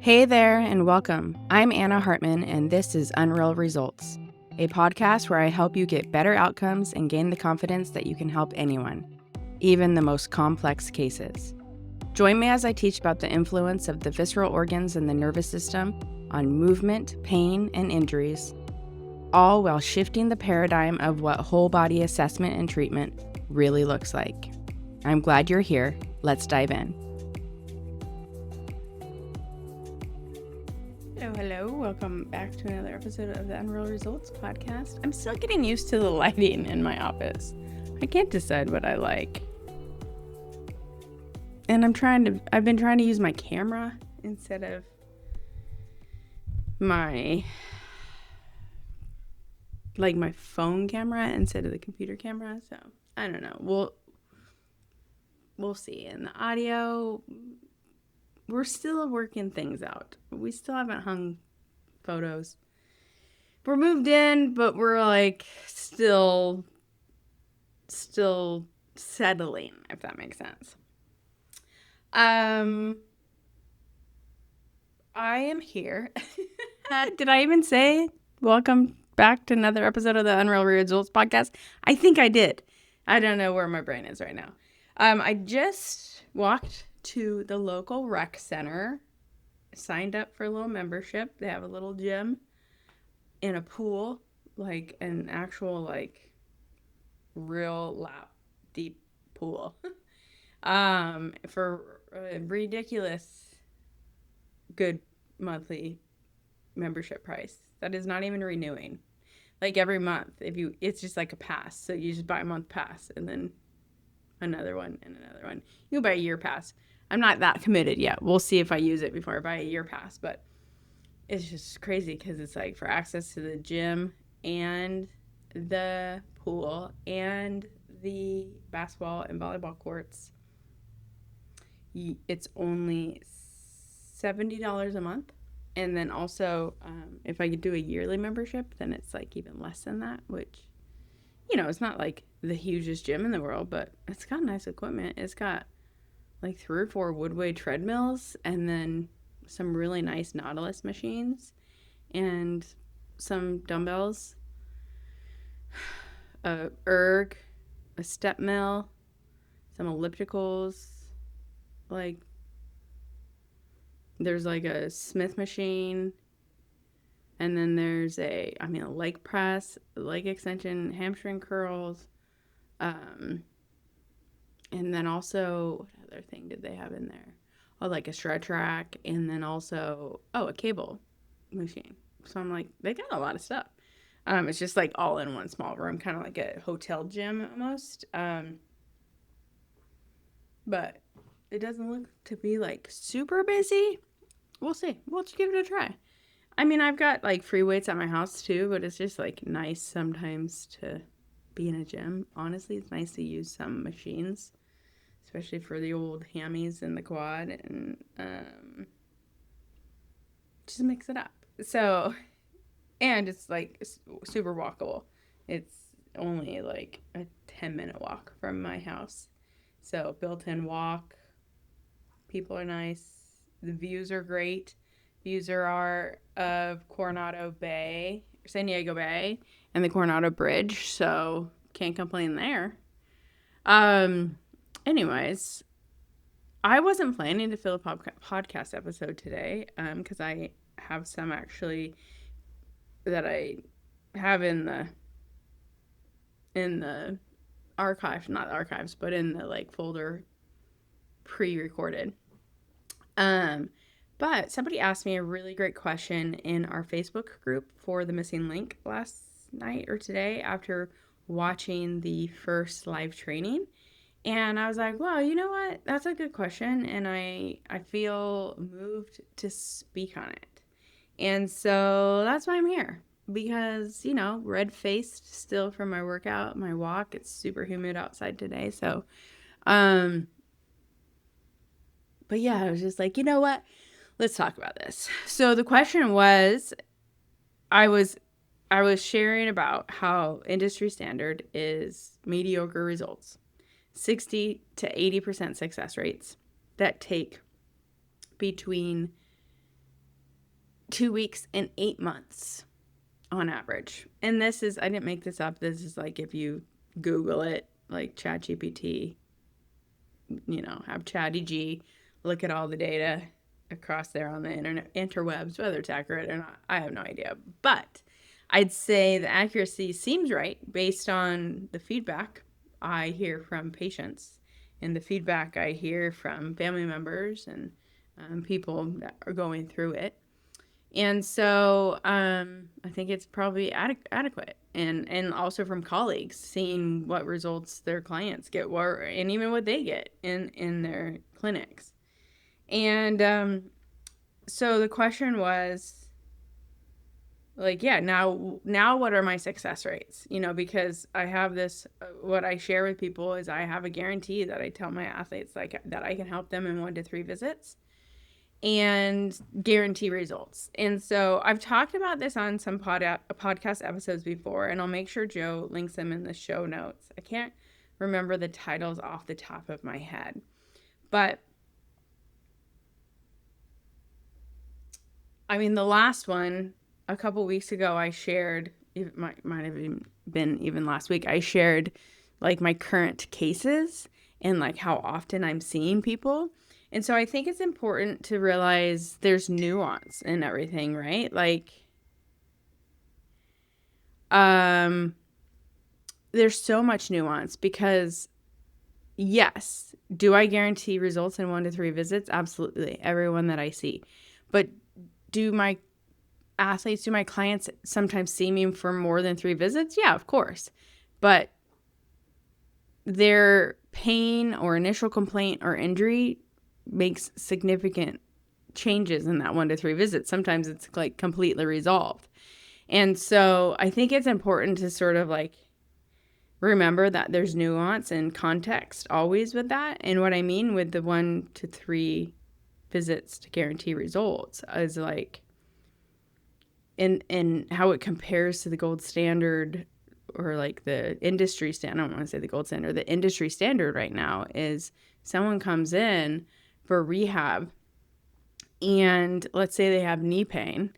Hey there, and welcome. I'm Anna Hartman, and this is Unreal Results, a podcast where I help you get better outcomes and gain the confidence that you can help anyone, even the most complex cases. Join me as I teach about the influence of the visceral organs and the nervous system on movement, pain, and injuries, all while shifting the paradigm of what whole body assessment and treatment really looks like. I'm glad you're here. Let's dive in. Hello. Welcome back to another episode of the Unreal Results podcast. I'm still getting used to the lighting in my office. I can't decide what I like. And I've been trying to use my camera instead of my phone camera instead of the computer camera. So I don't know. We'll see. In the audio, we're still working things out. We still haven't hung photos. We're moved in, but we're like still settling, if that makes sense. I am here. Did I even say welcome back to another episode of the Unreal Results podcast? I think I did. I don't know where my brain is right now. I just walked to the local rec center, signed up for a little membership. They have a little gym and a pool, like an actual real lap deep pool, for a ridiculous good monthly membership price. That is not even renewing. Like every month, it's just like a pass. So you just buy a month pass and then another one and another one. You can buy a year pass. I'm not that committed yet. We'll see if I use it before I buy a year pass, but it's just crazy because it's like for access to the gym and the pool and the basketball and volleyball courts. It's only $70 a month. And then also, if I could do a yearly membership, then it's like even less than that, which, it's not like the hugest gym in the world, but it's got nice equipment. It's got like 3 or 4 Woodway treadmills and then some really nice Nautilus machines and some dumbbells, a erg, a step mill, some ellipticals, like there's like a Smith machine, and then there's a leg press, leg extension, hamstring curls, and then also, what other thing did they have in there? Oh, like a stretch rack, and then also, a cable machine. So I'm like, they got a lot of stuff. It's just like all in one small room, kind of like a hotel gym almost. But it doesn't look to be like super busy. We'll see. We'll just give it a try. I've got like free weights at my house too, but it's just like nice sometimes to be in a gym. Honestly, it's nice to use some machines, especially for the old hammies and the quad, and just mix it up. So, and it's like super walkable. It's only like a 10-minute walk from my house. So, built-in walk. People are nice. The views are great. Views are of San Diego Bay, and the Coronado Bridge. So, can't complain there. Anyways, I wasn't planning to fill a podcast episode today, because I have some actually that I have in the archive, not archives, but in the folder pre-recorded. But somebody asked me a really great question in our Facebook group for the missing link last night or today after watching the first live training. And I was like, well, you know what? That's a good question. And I feel moved to speak on it. And so that's why I'm here. Because, red-faced still from my workout, my walk. It's super humid outside today. So, but yeah, I was just like, you know what? Let's talk about this. So the question was, I was sharing about how industry standard is mediocre results. 60 to 80% success rates that take between 2 weeks and 8 months on average. And this is, I didn't make this up. This is like if you Google it, like ChatGPT, have ChatGPT look at all the data across there on the internet, interwebs, whether it's accurate or not, I have no idea. But I'd say the accuracy seems right based on the feedback I hear from patients and the feedback I hear from family members and people that are going through it. And so I think it's probably adequate. And also from colleagues, seeing what results their clients get, and even what they get in their clinics. And so the question was, like, yeah, now what are my success rates? Because I have this, what I share with people is I have a guarantee that I tell my athletes, like, that I can help them in 1 to 3 visits and guarantee results. And so I've talked about this on some podcast episodes before, and I'll make sure Joe links them in the show notes. I can't remember the titles off the top of my head, but I mean, the last one a couple weeks ago, I shared, it might have been even last week, I shared like my current cases and like how often I'm seeing people. And so I think it's important to realize there's nuance in everything, right? Like, there's so much nuance because, yes, do I guarantee results in 1 to 3 visits? Absolutely. Everyone that I see. But do my athletes, do my clients sometimes see me for more than 3 visits? Yeah, of course. But their pain or initial complaint or injury makes significant changes in that 1 to 3 visits. Sometimes it's like completely resolved. And so I think it's important to sort of like remember that there's nuance and context always with that. And what I mean with the 1 to 3 visits to guarantee results is like, and how it compares to the gold standard, or like the industry standard. I don't want to say the gold standard. The industry standard right now is someone comes in for rehab and let's say they have knee pain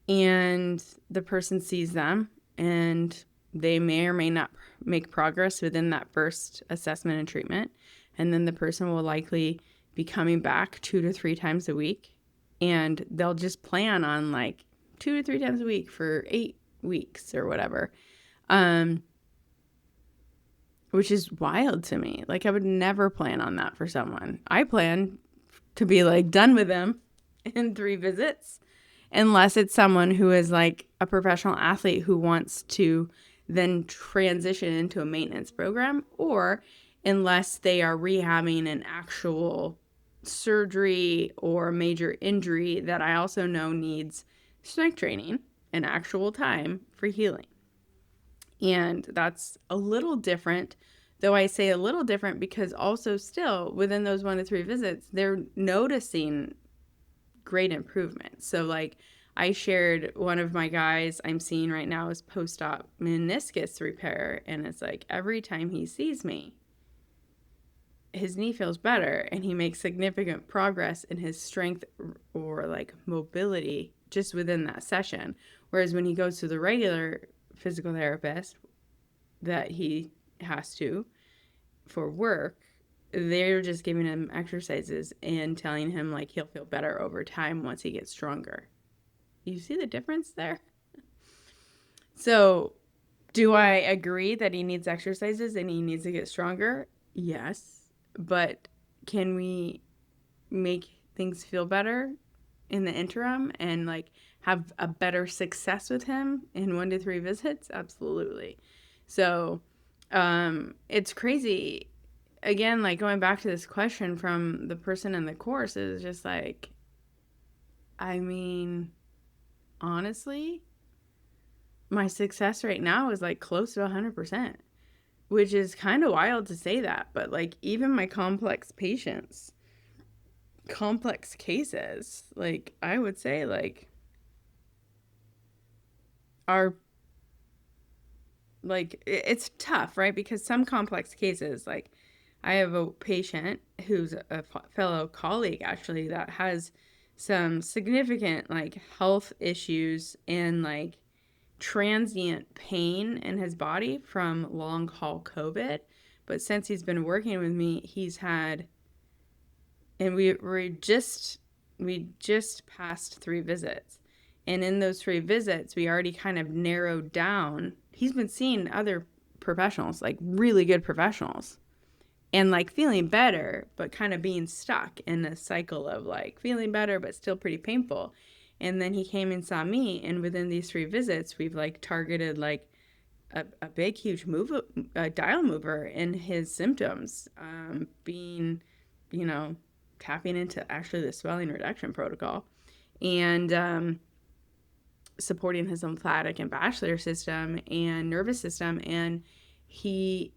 and the person sees them and they may or may not make progress within that first assessment and treatment. And then the person will likely be coming back 2 to 3 times a week, and they'll just plan on like 2 to 3 times a week for 8 weeks or whatever. Which is wild to me. Like, I would never plan on that for someone. I plan to be like done with them in 3 visits, unless it's someone who is like a professional athlete who wants to then transition into a maintenance program, or unless they are rehabbing an actual surgery or major injury that I also know needs strength training and actual time for healing. And that's a little different, though I say a little different because also still within those 1 to 3 visits, they're noticing great improvement. So like I shared, one of my guys I'm seeing right now is post-op meniscus repair. And it's like every time he sees me, his knee feels better and he makes significant progress in his strength or like mobility just within that session. Whereas when he goes to the regular physical therapist that he has to for work, they're just giving him exercises and telling him like he'll feel better over time once he gets stronger. You see the difference there? So do I agree that he needs exercises and he needs to get stronger? Yes. But can we make things feel better in the interim and like have a better success with him in 1 to 3 visits? Absolutely. So it's crazy. Again, like going back to this question from the person in the course, is just like, I mean, honestly, my success right now is like close to 100%, which is kind of wild to say that. But like even my complex patients, complex cases, like I would say like are like, it's tough, right? Because some complex cases, like I have a patient who's a fellow colleague actually that has some significant like health issues and like transient pain in his body from long haul COVID. But since he's been working with me, he's had, and we just passed 3 visits. And in those 3 visits, we already kind of narrowed down. He's been seeing other professionals, like really good professionals, and like feeling better, but kind of being stuck in a cycle of like feeling better, but still pretty painful. And then he came and saw me, and within these 3 visits, we've like targeted like a big, huge a dial mover in his symptoms, being, you know, tapping into actually the swelling reduction protocol, and supporting his lymphatic and vascular system and nervous system. And he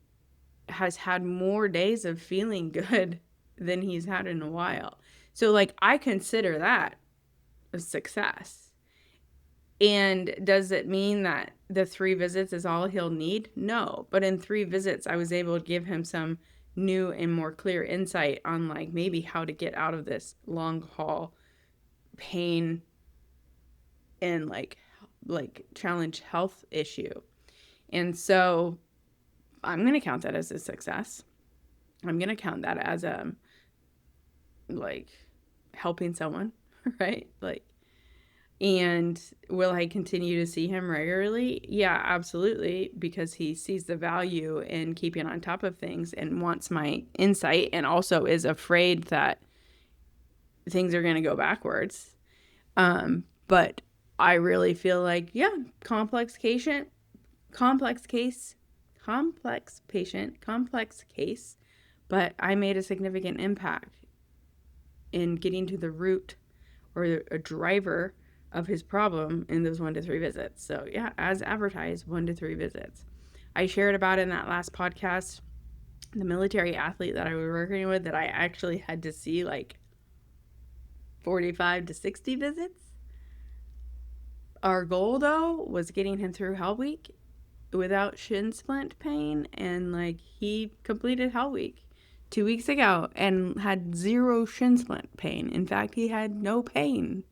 has had more days of feeling good than he's had in a while. So like, I consider that a success. And does it mean that the 3 visits is all he'll need? No. But in 3 visits, I was able to give him some new and more clear insight on like maybe how to get out of this long haul pain and like challenge health issue. And so I'm going to count that as a success. I'm going to count that as like helping someone, right? Like, and will I continue to see him regularly? Yeah, absolutely, because he sees the value in keeping on top of things and wants my insight, and also is afraid that things are going to go backwards. But I really feel like, yeah, complex patient, but I made a significant impact in getting to the root or a driver of his problem in those 1 to 3 visits. So yeah, as advertised, 1 to 3 visits. I shared about in that last podcast, the military athlete that I was working with, that I actually had to see like 45 to 60 visits. Our goal though was getting him through Hell Week without shin splint pain, and like he completed Hell Week 2 weeks ago and had 0 shin splint pain. In fact, he had no pain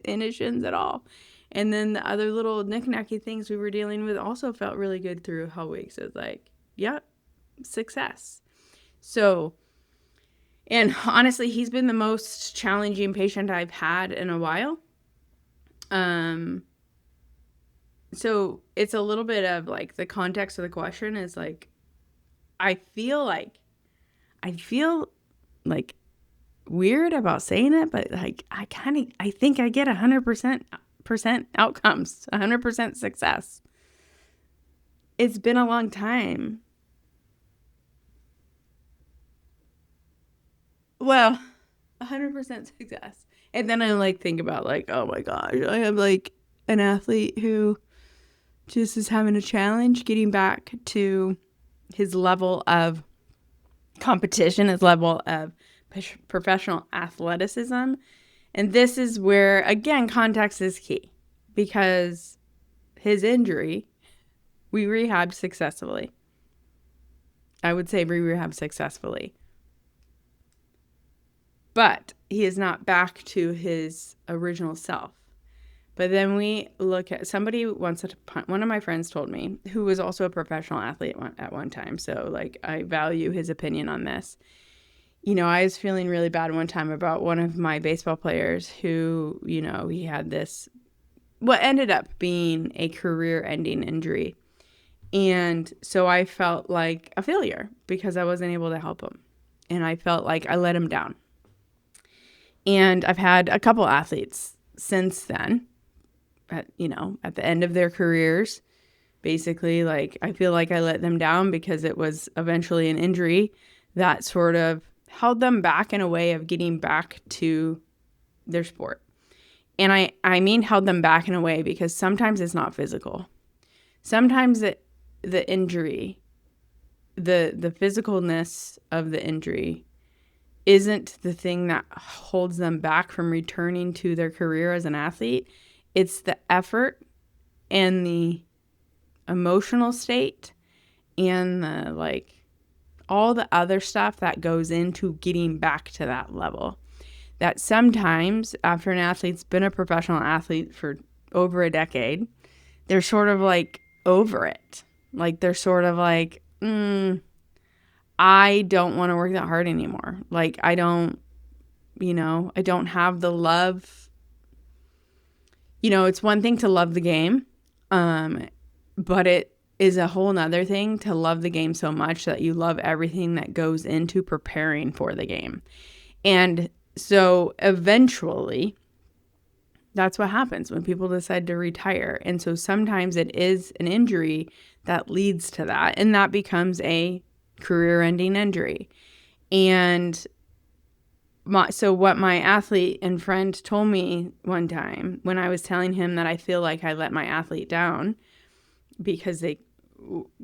in his shins at all. And then the other little knick-knacky things we were dealing with also felt really good through Hell Week. So it's like, yeah, success. So, and honestly, he's been the most challenging patient I've had in a while. So it's a little bit of like the context of the question is like, I feel like weird about saying it, but like I think I get 100% outcomes, 100% success. It's been a long time. Well, 100% success. And then I like think about like, oh my gosh, I have like an athlete who just is having a challenge getting back to his level of competition, his level of professional athleticism. And this is where, again, context is key, because his injury, we rehabbed successfully. I would say we rehabbed successfully. But he is not back to his original self. But then we look at somebody once, one of my friends told me, who was also a professional athlete at one time. So like, I value his opinion on this. You know, I was feeling really bad one time about one of my baseball players who, you know, he had this, what ended up being a career-ending injury. And so I felt like a failure because I wasn't able to help him. And I felt like I let him down. And I've had a couple athletes since then, at the end of their careers, basically, like, I feel like I let them down because it was eventually an injury that sort of held them back in a way of getting back to their sport. And I mean held them back in a way because sometimes it's not physical. Sometimes the injury, the physicalness of the injury isn't the thing that holds them back from returning to their career as an athlete. It's the effort and the emotional state and the all the other stuff that goes into getting back to that level. that sometimes after an athlete's been a professional athlete for over a decade, they're sort of like over it. Like they're sort of like, I don't want to work that hard anymore. Like I don't have the love. It's one thing to love the game, but it is a whole nother thing to love the game so much that you love everything that goes into preparing for the game. And so eventually, that's what happens when people decide to retire. And so sometimes it is an injury that leads to that, and that becomes a career-ending injury. And so what my athlete and friend told me one time when I was telling him that I feel like I let my athlete down because they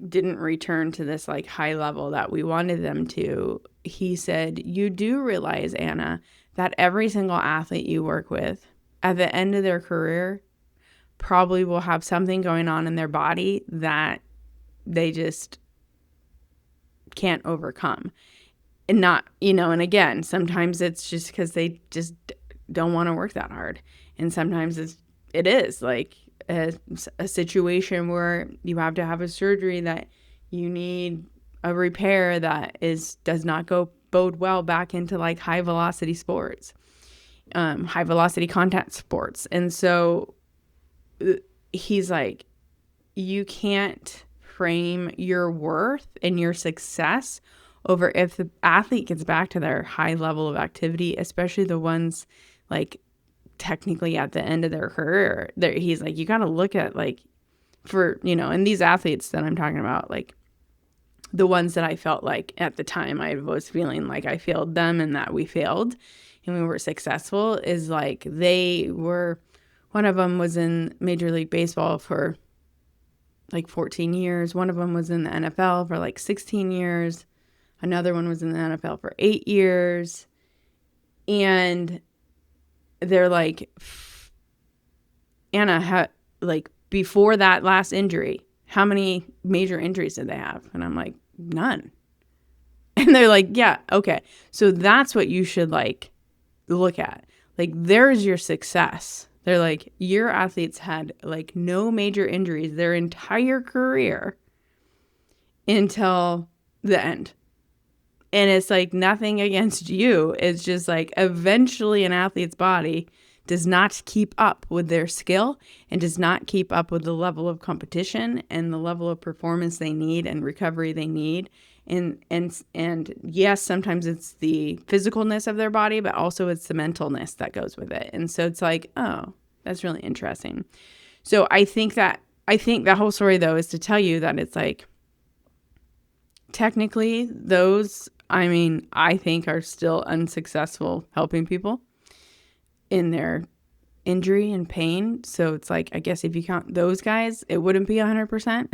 didn't return to this like high level that we wanted them to, he said, you do realize, Anna, that every single athlete you work with at the end of their career probably will have something going on in their body that they just can't overcome. And not, and again, sometimes it's just because they just don't want to work that hard. And sometimes it is like a situation where you have to have a surgery that you need a repair that does not bode well back into like high velocity sports, high velocity contact sports. And so he's like, you can't frame your worth and your success over if the athlete gets back to their high level of activity, especially the ones like technically at the end of their career. He's like, you got to look at like for, and these athletes that I'm talking about, like the ones that I felt like at the time I was feeling like I failed them and that we failed and we were successful is like one of them was in Major League Baseball for like 14 years. One of them was in the NFL for like 16 years. Another one was in the NFL for 8 years. And they're like, Anna, before that last injury, how many major injuries did they have? And I'm like, none. And they're like, yeah, okay. So that's what you should like look at. Like, there's your success. They're like, your athletes had like no major injuries their entire career until the end. And it's like nothing against you. It's just like eventually an athlete's body does not keep up with their skill and does not keep up with the level of competition and the level of performance they need and recovery they need. And yes, sometimes it's the physicalness of their body, but also it's the mentalness that goes with it. And so it's like, oh, that's really interesting. So I think the whole story though is to tell you that it's like technically those, I think are still unsuccessful helping people in their injury and pain. So it's like, I guess if you count those guys, it wouldn't be 100%.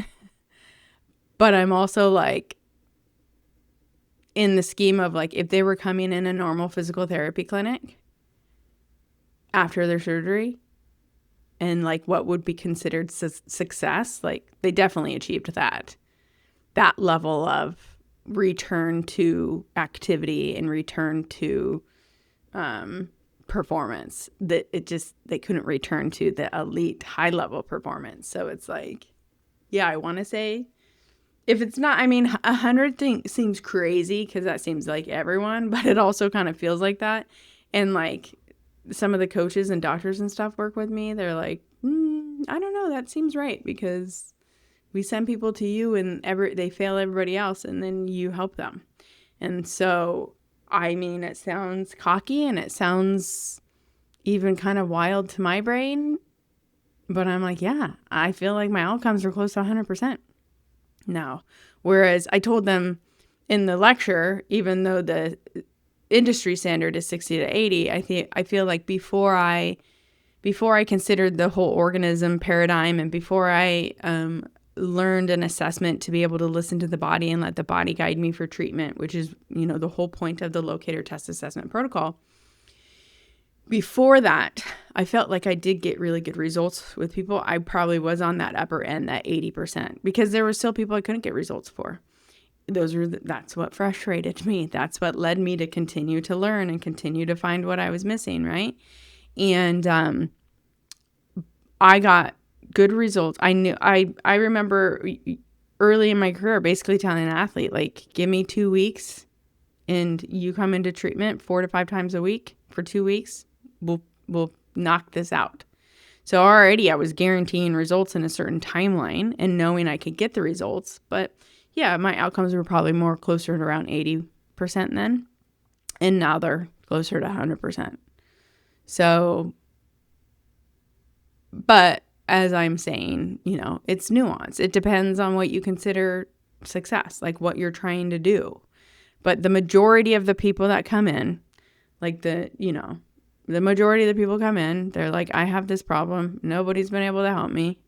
But I'm also like, in the scheme of like, if they were coming in a normal physical therapy clinic after their surgery and like what would be considered success, like they definitely achieved that level of return to activity and return to performance that they couldn't return to the elite high level performance. So it's like, yeah, I want to say if it's not, 100 seems crazy because that seems like everyone, but it also kind of feels like that. And like some of the coaches and doctors and stuff work with me. They're like, I don't know, that seems right because we send people to you and they fail everybody else and then you help them. And so, it sounds cocky and it sounds even kind of wild to my brain, but I'm like, yeah, I feel like my outcomes are close to 100% now. Whereas I told them in the lecture, even though the industry standard is 60 to 80, I feel like before I considered the whole organism paradigm and before I learned an assessment to be able to listen to the body and let the body guide me for treatment, which is, the whole point of the locator test assessment protocol. Before that, I felt like I did get really good results with people. I probably was on that upper end, that 80%, because there were still people I couldn't get results for. that's what frustrated me. That's what led me to continue to learn and continue to find what I was missing, right? And I got good results. I remember early in my career basically telling an athlete, like, give me 2 weeks and you come into treatment 4 to 5 times a week for 2 weeks. We'll knock this out. So already I was guaranteeing results in a certain timeline and knowing I could get the results. But yeah, my outcomes were probably more closer to around 80% then. And now they're closer to 100%. So, but as I'm saying, it's nuance. It depends on what you consider success, like what you're trying to do. But the majority of the people that come in, like the majority of the people come in, they're like, I have this problem. Nobody's been able to help me.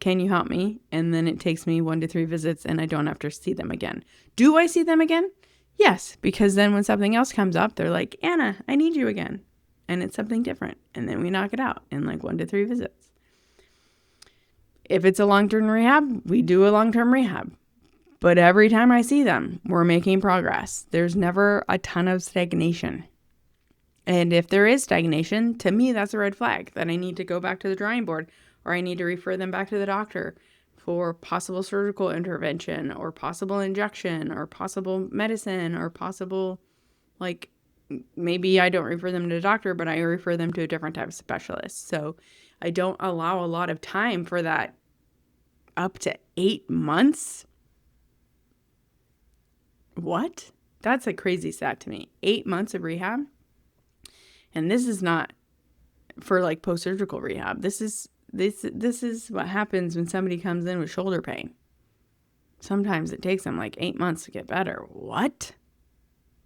Can you help me? And then it takes me 1 to 3 visits and I don't have to see them again. Do I see them again? Yes, because then when something else comes up, they're like, Anna, I need you again. And it's something different. And then we knock it out in like 1 to 3 visits. If it's a long-term rehab, we do a long-term rehab. But every time I see them, we're making progress. There's never a ton of stagnation. And if there is stagnation, to me, that's a red flag that I need to go back to the drawing board, or I need to refer them back to the doctor for possible surgical intervention or possible injection or possible medicine or possible, like, maybe I don't refer them to a doctor, but I refer them to a different type of specialist. So I don't allow a lot of time for that up to 8 months. What? That's a crazy stat to me. 8 months of rehab. And this is not for like post-surgical rehab. This is what happens when somebody comes in with shoulder pain. Sometimes it takes them like 8 months to get better. What?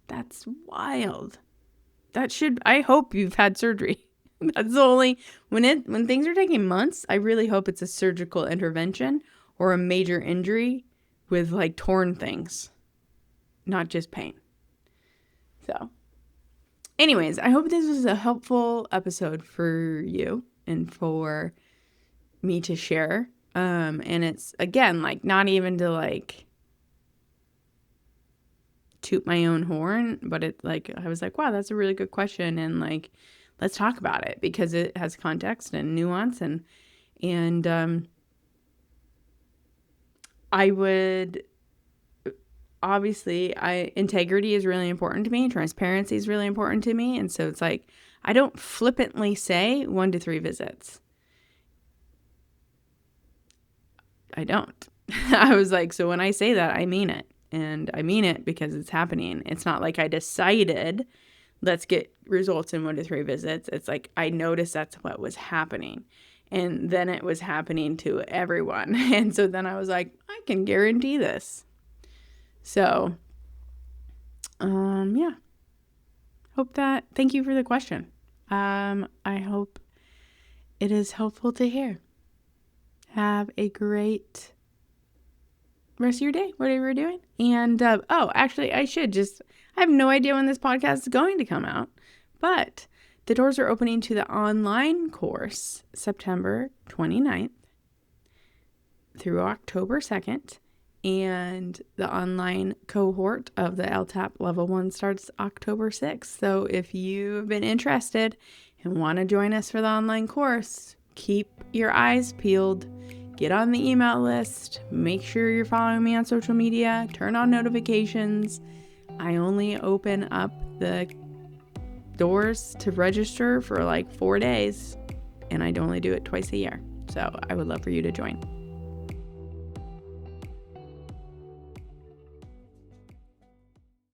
That's wild. I hope you've had surgery. That's the only, when things are taking months, I really hope it's a surgical intervention or a major injury with like torn things, not just pain. So anyways, I hope this was a helpful episode for you and for me to share. And it's, again, like, not even to like toot my own horn, but it, like, I was like, wow, that's a really good question. And like, let's talk about it because it has context and nuance and I would, obviously, integrity is really important to me. Transparency is really important to me. And so it's like, I don't flippantly say 1 to 3 visits. I don't. I was like, so when I say that, I mean it. And I mean it because it's happening. It's not like I decided, let's get results in 1 to 3 visits. It's like, I noticed that's what was happening. And then it was happening to everyone. And so then I was like, I can guarantee this. So, yeah, thank you for the question. I hope it is helpful to hear. Have a great rest of your day, whatever you're doing. And, actually, I have no idea when this podcast is going to come out, but the doors are opening to the online course September 29th through October 2nd. And the online cohort of the LTAP Level 1 starts October 6th. So if you've been interested and want to join us for the online course, keep your eyes peeled. Get on the email list. Make sure you're following me on social media. Turn on notifications. I only open up the doors to register for like 4 days, and I only do it twice a year. So I would love for you to join.